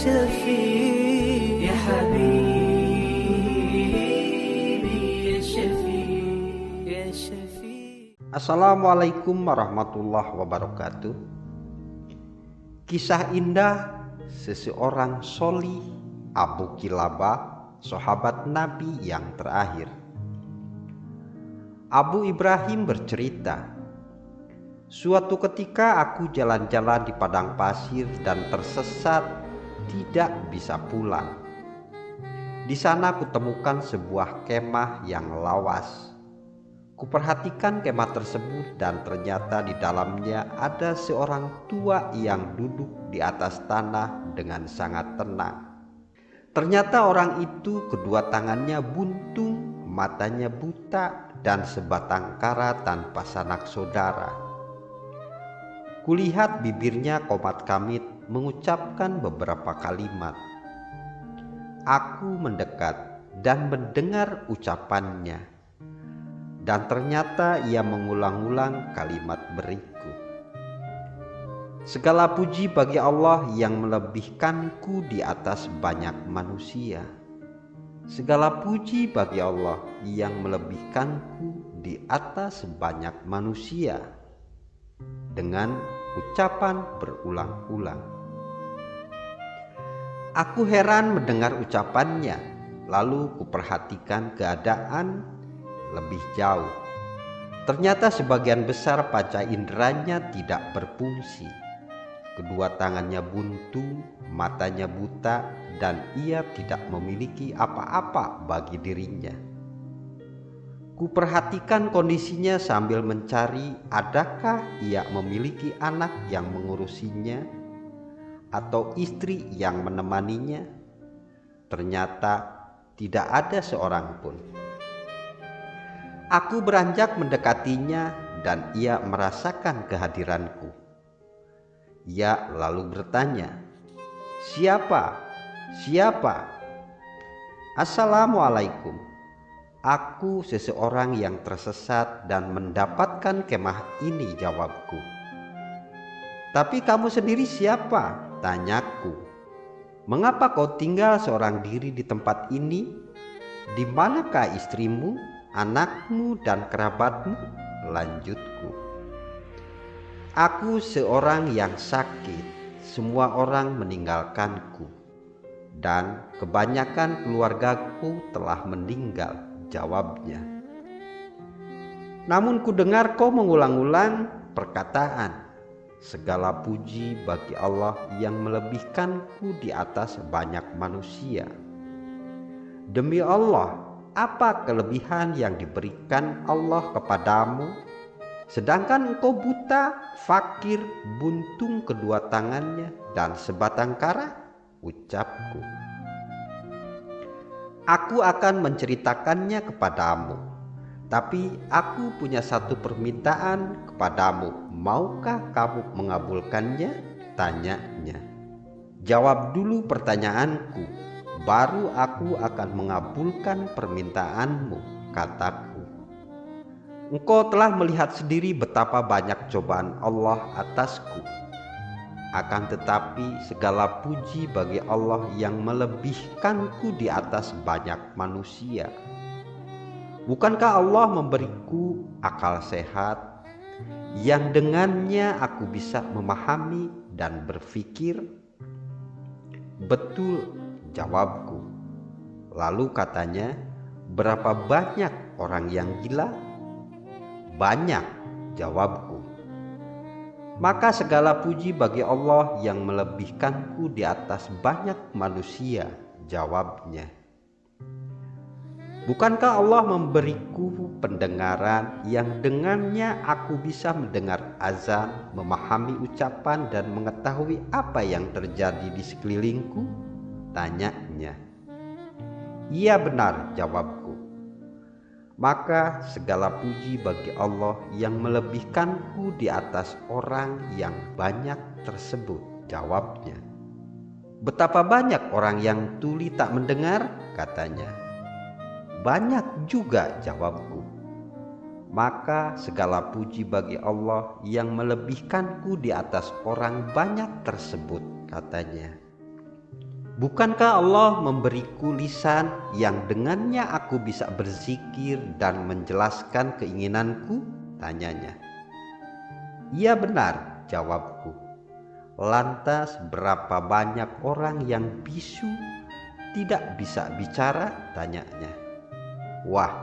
شفيع يا حبيبي يا شفيع يا شفيع. Assalamualaikum warahmatullahi wabarakatuh. Kisah indah seseorang solih, Abu Kilabah, sahabat Nabi yang terakhir. Abu Ibrahim bercerita, suatu ketika aku jalan-jalan di padang pasir dan tersesat, tidak bisa pulang. Di sana kutemukan sebuah kemah yang lawas. Kuperhatikan kemah tersebut dan ternyata di dalamnya ada seorang tua yang duduk di atas tanah dengan sangat tenang. Ternyata orang itu kedua tangannya buntung, matanya buta, dan sebatang kara tanpa sanak saudara. Kulihat bibirnya komat kamit mengucapkan beberapa kalimat. Aku mendekat dan mendengar ucapannya. Dan ternyata ia mengulang-ulang kalimat berikut. Segala puji bagi Allah yang melebihkanku di atas banyak manusia. Segala puji bagi Allah yang melebihkanku di atas banyak manusia. Dengan ucapan berulang-ulang. Aku heran mendengar ucapannya, lalu kuperhatikan keadaan lebih jauh. Ternyata sebagian besar panca inderanya tidak berfungsi. Kedua tangannya buntu, matanya buta, dan ia tidak memiliki apa-apa bagi dirinya. Kuperhatikan kondisinya sambil mencari adakah ia memiliki anak yang mengurusinya atau istri yang menemaninya. Ternyata tidak ada seorang pun. Aku beranjak mendekatinya dan ia merasakan kehadiranku. Ia lalu bertanya, "Siapa? Siapa?" "Assalamualaikum. Aku seseorang yang tersesat dan mendapatkan kemah ini," jawabku. "Tapi kamu sendiri siapa?" tanyaku. "Mengapa kau tinggal seorang diri di tempat ini? Di manakah istrimu, anakmu, dan kerabatmu?" lanjutku. "Aku seorang yang sakit, semua orang meninggalkanku, dan kebanyakan keluargaku telah meninggal," jawabnya. "Namun ku dengar kau mengulang-ulang perkataan, 'Segala puji bagi Allah yang melebihkanku di atas banyak manusia.' Demi Allah, apa kelebihan yang diberikan Allah kepadamu? Sedangkan engkau buta, fakir, buntung kedua tangannya, dan sebatang kara?" ucapku. "Aku akan menceritakannya kepadamu. Tapi aku punya satu permintaan kepadamu. Maukah kamu mengabulkannya?" tanyanya. "Jawab dulu pertanyaanku, baru aku akan mengabulkan permintaanmu," kataku. "Engkau telah melihat sendiri betapa banyak cobaan Allah atasku. Akan tetapi segala puji bagi Allah yang melebihkanku di atas banyak manusia. Bukankah Allah memberiku akal sehat yang dengannya aku bisa memahami dan berpikir?" "Betul," jawabku. Lalu katanya, "Berapa banyak orang yang gila?" "Banyak," jawabku. "Maka segala puji bagi Allah yang melebihkanku di atas banyak manusia," jawabnya. "Bukankah Allah memberiku pendengaran yang dengannya aku bisa mendengar azan, memahami ucapan, dan mengetahui apa yang terjadi di sekelilingku?" tanyanya. "Iya benar," jawabku. "Maka segala puji bagi Allah yang melebihkanku di atas orang yang banyak tersebut," jawabnya. "Betapa banyak orang yang tuli tak mendengar?" katanya. "Banyak juga," jawabku. "Maka segala puji bagi Allah yang melebihkanku di atas orang banyak tersebut," katanya. Bukankah Allah memberiku lisan yang dengannya aku bisa berzikir dan menjelaskan keinginanku? Tanyanya. Iya benar, jawabku. Lantas berapa banyak orang yang bisu tidak bisa bicara? Tanyanya. Wah,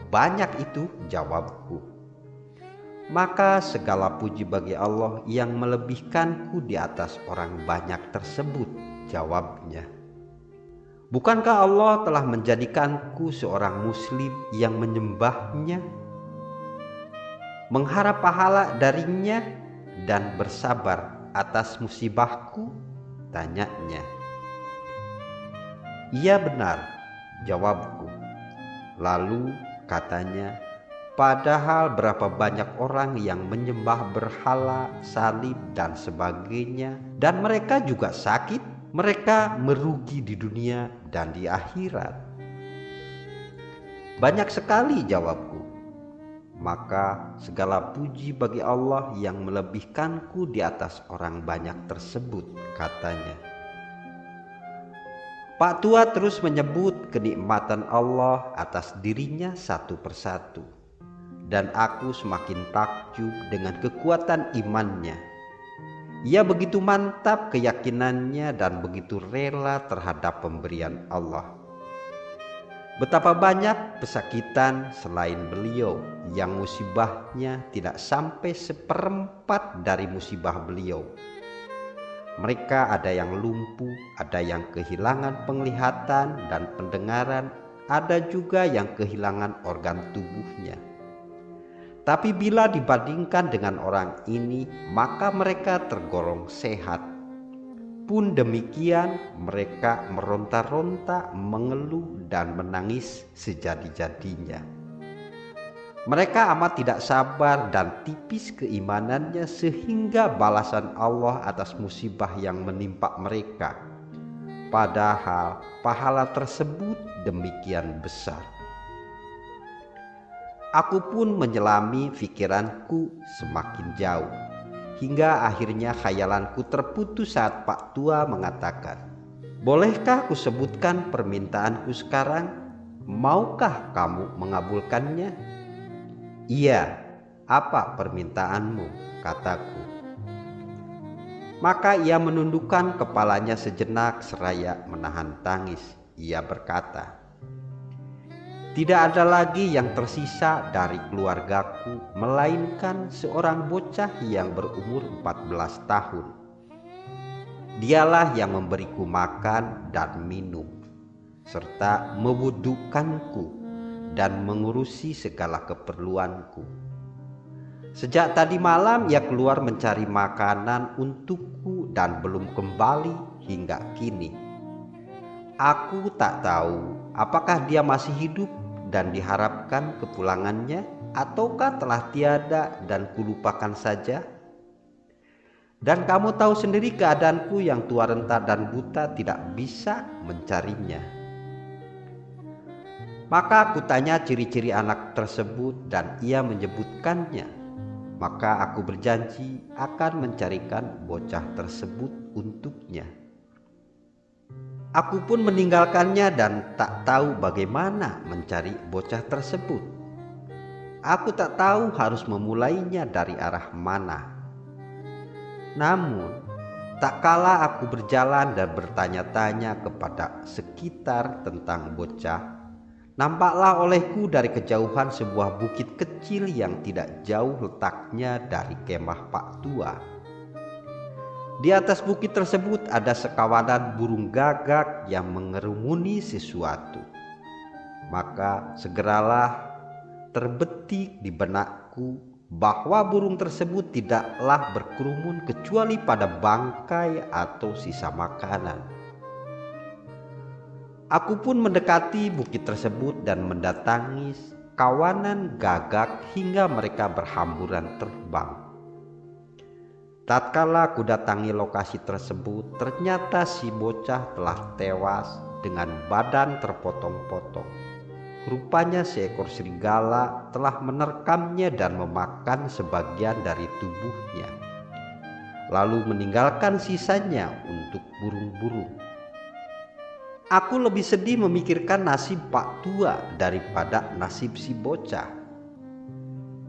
banyak itu, jawabku. Maka segala puji bagi Allah yang melebihkanku di atas orang banyak tersebut, jawabnya. Bukankah Allah telah menjadikanku seorang muslim yang menyembahnya, mengharap pahala darinya, dan bersabar atas musibahku? Tanyanya. Iya benar, jawabku. Lalu katanya, padahal berapa banyak orang yang menyembah berhala, salib, dan sebagainya, dan mereka juga sakit. Mereka merugi di dunia dan di akhirat. Banyak sekali, jawabku. Maka segala puji bagi Allah yang melebihkanku di atas orang banyak tersebut, katanya. Pak Tua terus menyebut kenikmatan Allah atas dirinya satu persatu, dan aku semakin takjub dengan kekuatan imannya. Ia begitu mantap keyakinannya dan begitu rela terhadap pemberian Allah. Betapa banyak pesakitan selain beliau yang musibahnya tidak sampai seperempat dari musibah beliau. Mereka ada yang lumpuh, ada yang kehilangan penglihatan dan pendengaran, ada juga yang kehilangan organ tubuhnya. Tapi bila dibandingkan dengan orang ini, maka mereka tergolong sehat. Pun demikian, mereka meronta-ronta, mengeluh, dan menangis sejadi-jadinya. Mereka amat tidak sabar dan tipis keimanannya, sehingga balasan Allah atas musibah yang menimpa mereka, padahal pahala tersebut demikian besar. Aku pun menyelami pikiranku semakin jauh, hingga akhirnya khayalanku terputus saat Pak Tua mengatakan, "Bolehkah kusebutkan permintaanku sekarang? Maukah kamu mengabulkannya?" "Iya, apa permintaanmu?" kataku. Maka ia menundukkan kepalanya sejenak seraya menahan tangis. Ia berkata, "Tidak ada lagi yang tersisa dari keluargaku melainkan seorang bocah yang berumur 14 tahun. Dialah yang memberiku makan dan minum, serta mewudukanku dan mengurusi segala keperluanku. Sejak tadi malam ia keluar mencari makanan untukku dan belum kembali hingga kini. Aku tak tahu apakah dia masih hidup dan diharapkan kepulangannya, ataukah telah tiada dan kulupakan saja. Dan kamu tahu sendiri keadaanku yang tua renta dan buta, tidak bisa mencarinya." Maka aku tanya ciri-ciri anak tersebut dan ia menyebutkannya. Maka aku berjanji akan mencarikan bocah tersebut untuknya. Aku pun meninggalkannya dan tak tahu bagaimana mencari bocah tersebut. Aku tak tahu harus memulainya dari arah mana. Namun, tak kala aku berjalan dan bertanya-tanya kepada sekitar tentang bocah, nampaklah olehku dari kejauhan sebuah bukit kecil yang tidak jauh letaknya dari kemah Pak Tua. Di atas bukit tersebut ada sekawanan burung gagak yang mengerumuni sesuatu. Maka segeralah terbetik di benakku bahwa burung tersebut tidaklah berkerumun kecuali pada bangkai atau sisa makanan. Aku pun mendekati bukit tersebut dan mendatangi kawanan gagak hingga mereka berhamburan terbang. Tatkala aku datangi lokasi tersebut, ternyata si bocah telah tewas dengan badan terpotong-potong. Rupanya seekor serigala telah menerkamnya dan memakan sebagian dari tubuhnya, lalu meninggalkan sisanya untuk burung-burung. Aku lebih sedih memikirkan nasib Pak Tua daripada nasib si bocah.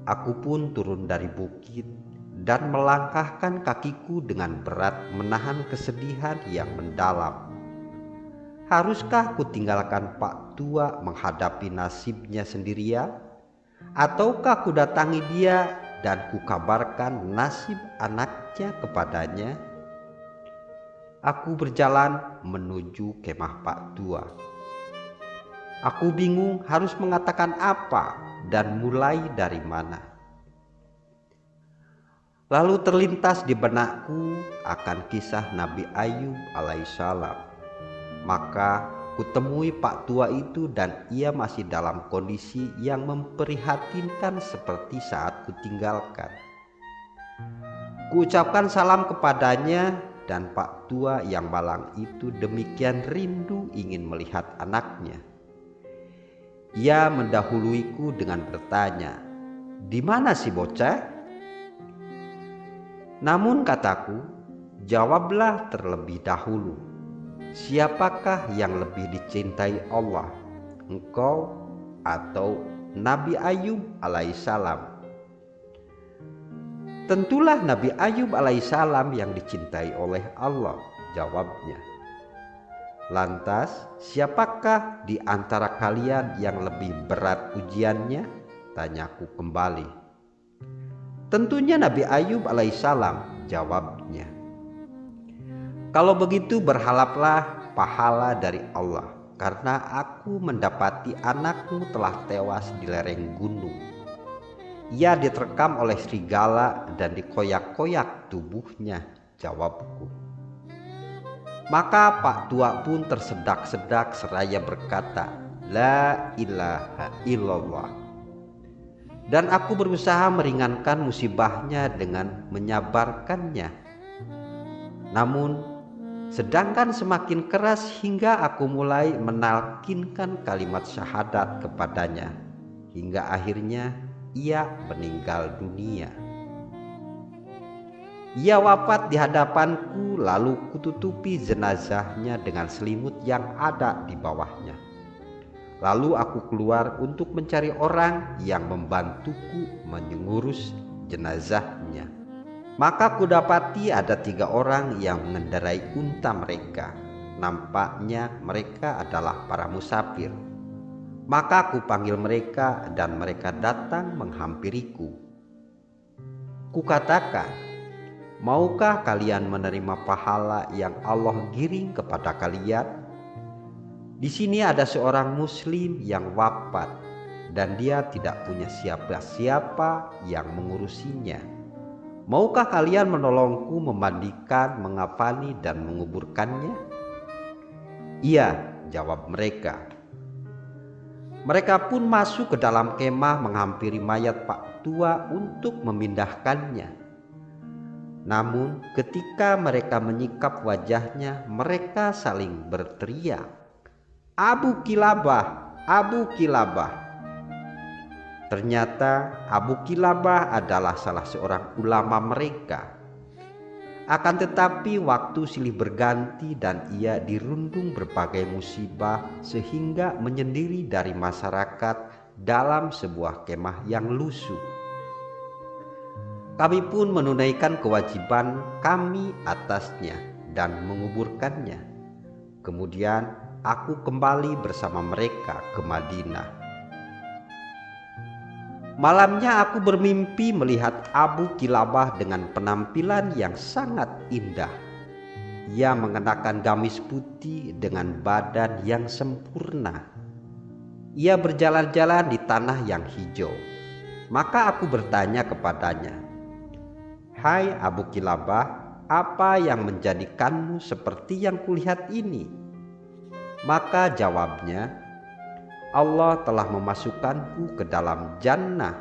Aku pun turun dari bukit dan melangkahkan kakiku dengan berat menahan kesedihan yang mendalam. Haruskah ku tinggalkan Pak Tua menghadapi nasibnya sendirian? Ataukah ku datangi dia dan ku kabarkan nasib anaknya kepadanya? Aku berjalan menuju kemah Pak Tua. Aku bingung harus mengatakan apa dan mulai dari mana. Lalu terlintas di benakku akan kisah Nabi Ayub alaihissalam. Maka kutemui Pak Tua itu dan ia masih dalam kondisi yang memprihatinkan seperti saat kutinggalkan. Kuucapkan salam kepadanya dan Pak Tua yang malang itu demikian rindu ingin melihat anaknya. Ia mendahuluiku dengan bertanya, "Di mana si bocah?" Namun kataku, "Jawablah terlebih dahulu. Siapakah yang lebih dicintai Allah, engkau atau Nabi Ayub alaihissalam?" "Tentulah Nabi Ayub alaihissalam yang dicintai oleh Allah," jawabnya. "Lantas siapakah di antara kalian yang lebih berat ujiannya?" tanyaku kembali. "Tentunya Nabi Ayub alaihissalam," jawabnya. "Kalau begitu berharaplah pahala dari Allah, karena aku mendapati anakmu telah tewas di lereng gunung. Ia diterkam oleh serigala dan dikoyak-koyak tubuhnya," jawabku. Maka Pak Tua pun tersedak-sedak seraya berkata, "La ilaha illallah." Dan aku berusaha meringankan musibahnya dengan menyabarkannya. Namun sedangkan semakin keras hingga aku mulai menalkinkan kalimat syahadat kepadanya, hingga akhirnya ia meninggal dunia. Ia wafat di hadapanku, lalu kututupi jenazahnya dengan selimut yang ada di bawahnya. Lalu aku keluar untuk mencari orang yang membantuku mengurus jenazahnya. Maka kudapati ada 3 orang yang mengendarai unta mereka. Nampaknya mereka adalah para musafir. Maka aku panggil mereka dan mereka datang menghampiriku. Kukatakan, "Maukah kalian menerima pahala yang Allah giring kepada kalian? Di sini ada seorang muslim yang wafat dan dia tidak punya siapa-siapa yang mengurusinya. Maukah kalian menolongku memandikan, mengafani dan menguburkannya?" "Iya," jawab mereka. Mereka pun masuk ke dalam kemah menghampiri mayat Pak Tua untuk memindahkannya. Namun ketika mereka menyikap wajahnya, mereka saling berteriak, "Abu Kilabah, Abu Kilabah." Ternyata Abu Kilabah adalah salah seorang ulama mereka. Akan tetapi waktu silih berganti dan ia dirundung berbagai musibah sehingga menyendiri dari masyarakat dalam sebuah kemah yang lusuh. Kami pun menunaikan kewajiban kami atasnya dan menguburkannya. Kemudian aku kembali bersama mereka ke Madinah. Malamnya aku bermimpi melihat Abu Kilabah dengan penampilan yang sangat indah. Ia mengenakan gamis putih dengan badan yang sempurna. Ia berjalan-jalan di tanah yang hijau. Maka aku bertanya kepadanya, "Hai Abu Kilabah, apa yang menjadikanmu seperti yang kulihat ini?" Maka jawabnya, "Allah telah memasukkanku ke dalam jannah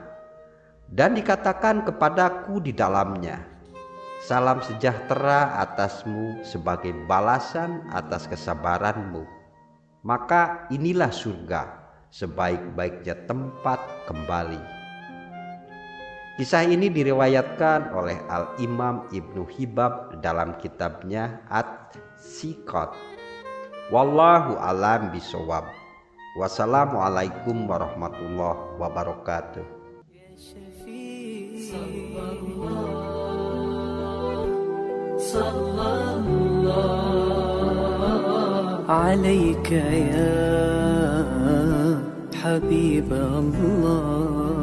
dan dikatakan kepadaku di dalamnya, 'Salam sejahtera atasmu sebagai balasan atas kesabaranmu.' Maka inilah surga, sebaik-baiknya tempat kembali." Kisah ini diriwayatkan oleh Al-Imam Ibnu Hibab dalam kitabnya At-Siqat. Wallahu alam bisawab. Wassalamualaikum warahmatullahi wabarakatuh. صلى الله عليك يا حبيب الله.